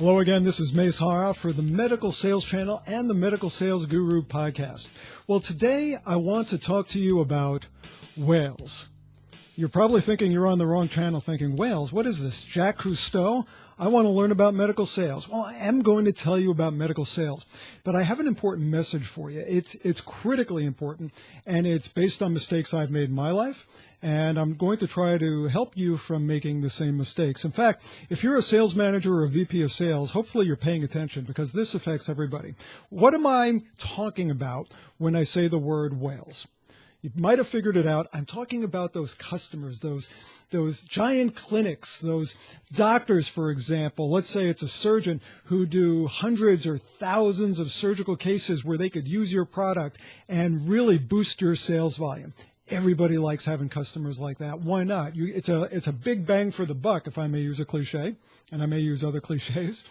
Hello again, this is Mace Hara for the Medical Sales Channel and the Medical Sales Guru podcast. Well, today I want to talk to you about whales. You're probably thinking you're on the wrong channel thinking, whales, what is this, Jacques Cousteau? I want to learn about medical sales. Well, I am going to tell you about medical sales, but I have an important message for you. It's critically important, and it's based on mistakes I've made in my life, and I'm going to try to help you from making the same mistakes. In fact, if you're a sales manager or a VP of sales, hopefully you're paying attention because this affects everybody. What am I talking about when I say the word whales? You might have figured it out. I'm talking about those customers, those giant clinics, those doctors, for example. Let's say it's a surgeon who do hundreds or thousands of surgical cases where they could use your product and really boost your sales volume. Everybody likes having customers like that. Why not? It's a big bang for the buck, if I may use a cliche, and I may use other cliches.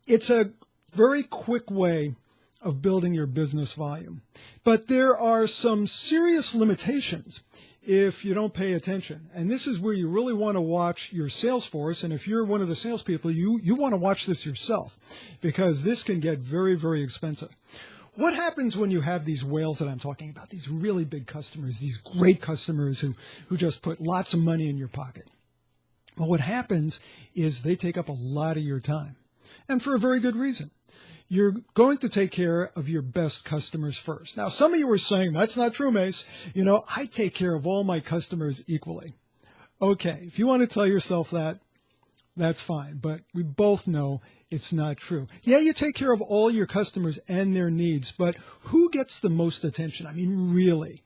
It's a very quick way of building your business volume. But there are some serious limitations if you don't pay attention. And this is where you really want to watch your sales force. And if you're one of the salespeople, you want to watch this yourself because this can get very, very expensive. What happens when you have these whales that I'm talking about, these really big customers, these great customers who just put lots of money in your pocket? Well, what happens is they take up a lot of your time, and for a very good reason. You're going to take care of your best customers first. Now, some of you are saying, that's not true, Mace. You know, I take care of all my customers equally. Okay, if you want to tell yourself that, that's fine. But we both know it's not true. Yeah, you take care of all your customers and their needs, but who gets the most attention? I mean, really.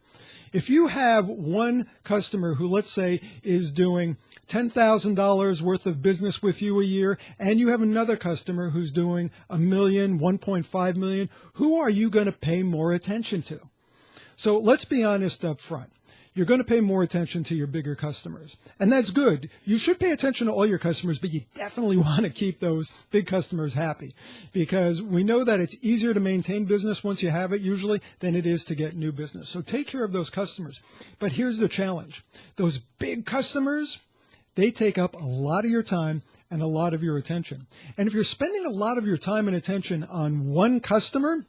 If you have one customer who, let's say, is doing $10,000 worth of business with you a year, and you have another customer who's doing $1 million, $1.5 million, who are you going to pay more attention to? So let's be honest up front. You're going to pay more attention to your bigger customers. And that's good. You should pay attention to all your customers, but you definitely want to keep those big customers happy because we know that it's easier to maintain business once you have it usually than it is to get new business. So take care of those customers. But here's the challenge. Those big customers, they take up a lot of your time and a lot of your attention. And if you're spending a lot of your time and attention on one customer,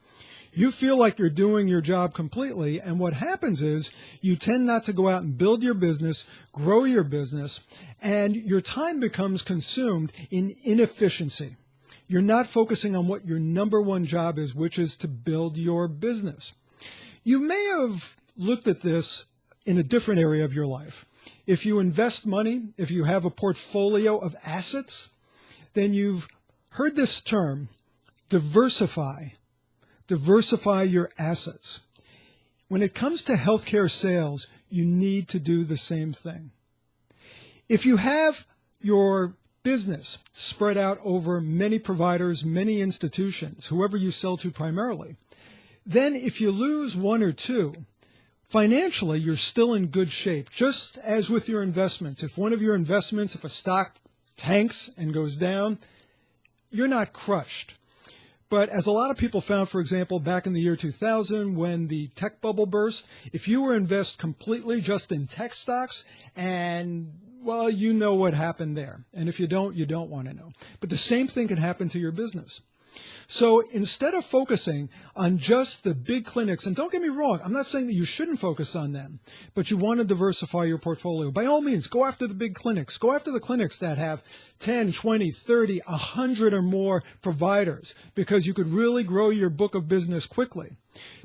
you feel like you're doing your job completely, and what happens is you tend not to go out and build your business, grow your business, and your time becomes consumed in inefficiency. You're not focusing on what your number one job is, which is to build your business. You may have looked at this in a different area of your life. If you invest money, if you have a portfolio of assets, then you've heard this term, diversify. Diversify your assets. When it comes to healthcare sales, you need to do the same thing. If you have your business spread out over many providers, many institutions, whoever you sell to primarily, then if you lose one or two, financially you're still in good shape. Just as with your investments, if one of your investments, if a stock tanks and goes down, you're not crushed. But as a lot of people found, for example, back in the year 2000 when the tech bubble burst, if you were invest completely just in tech stocks and, well, you know what happened there. And if you don't want to know. But the same thing can happen to your business. So instead of focusing on just the big clinics, and don't get me wrong, I'm not saying that you shouldn't focus on them, but you want to diversify your portfolio. By all means, go after the big clinics. Go after the clinics that have 10, 20, 30, 100 or more providers because you could really grow your book of business quickly.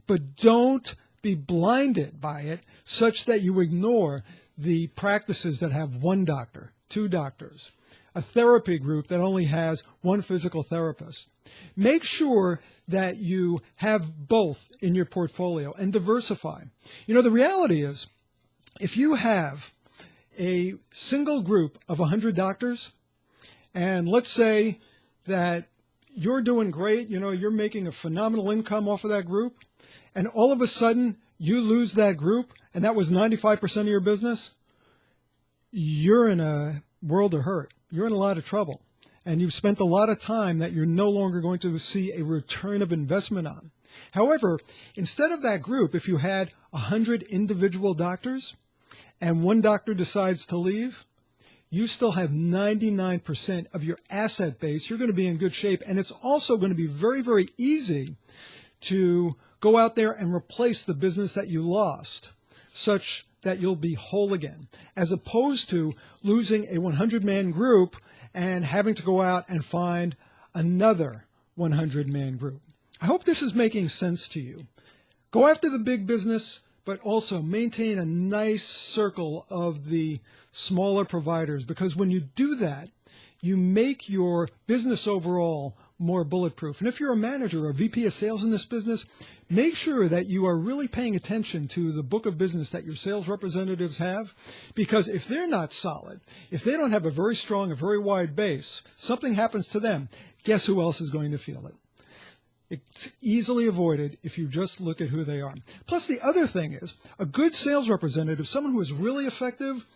But don't be blinded by it such that you ignore the practices that have one doctor, two doctors, a therapy group that only has one physical therapist. Make sure that you have both in your portfolio and diversify. You know, the reality is, if you have a single group of 100 doctors, and let's say that you're doing great, you know, you're making a phenomenal income off of that group, and all of a sudden you lose that group, and that was 95% of your business, you're in a world of hurt. You're in a lot of trouble, and you've spent a lot of time that you're no longer going to see a return of investment on. However, instead of that group, if you had 100 individual doctors and one doctor decides to leave, you still have 99% of your asset base. You're going to be in good shape. And it's also going to be very, very easy to go out there and replace the business that you lost, such that you'll be whole again, as opposed to losing a 100-man group and having to go out and find another 100-man group. I hope this is making sense to you. Go after the big business, but also maintain a nice circle of the smaller providers, because when you do that, you make your business overall more bulletproof. And if you're a manager or a VP of sales in this business, make sure that you are really paying attention to the book of business that your sales representatives have, because if they're not solid, if they don't have a very strong, a very wide base, something happens to them, guess who else is going to feel it? It's easily avoided if you just look at who they are. Plus, the other thing is, a good sales representative, someone who is really effective,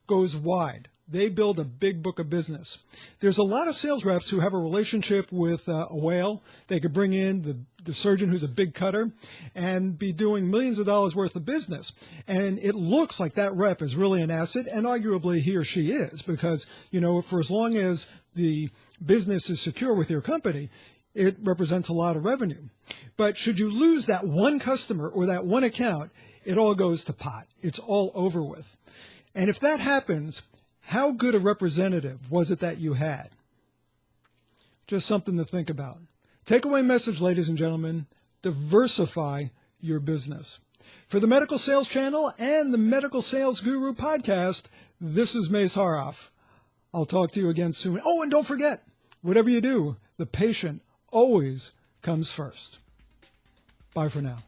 goes wide. They build a big book of business. There's a lot of sales reps who have a relationship with a whale. They could bring in the surgeon who's a big cutter and be doing millions of dollars worth of business. And it looks like that rep is really an asset, and arguably he or she is, because, for as long as the business is secure with your company, it represents a lot of revenue. But should you lose that one customer or that one account, it all goes to pot. It's all over with. And if that happens, how good a representative was it that you had? Just something to think about. Takeaway message, ladies and gentlemen, diversify your business. For the Medical Sales Channel and the Medical Sales Guru podcast, this is Mace Haroff. I'll talk to you again soon. Oh, and don't forget, whatever you do, the patient always comes first. Bye for now.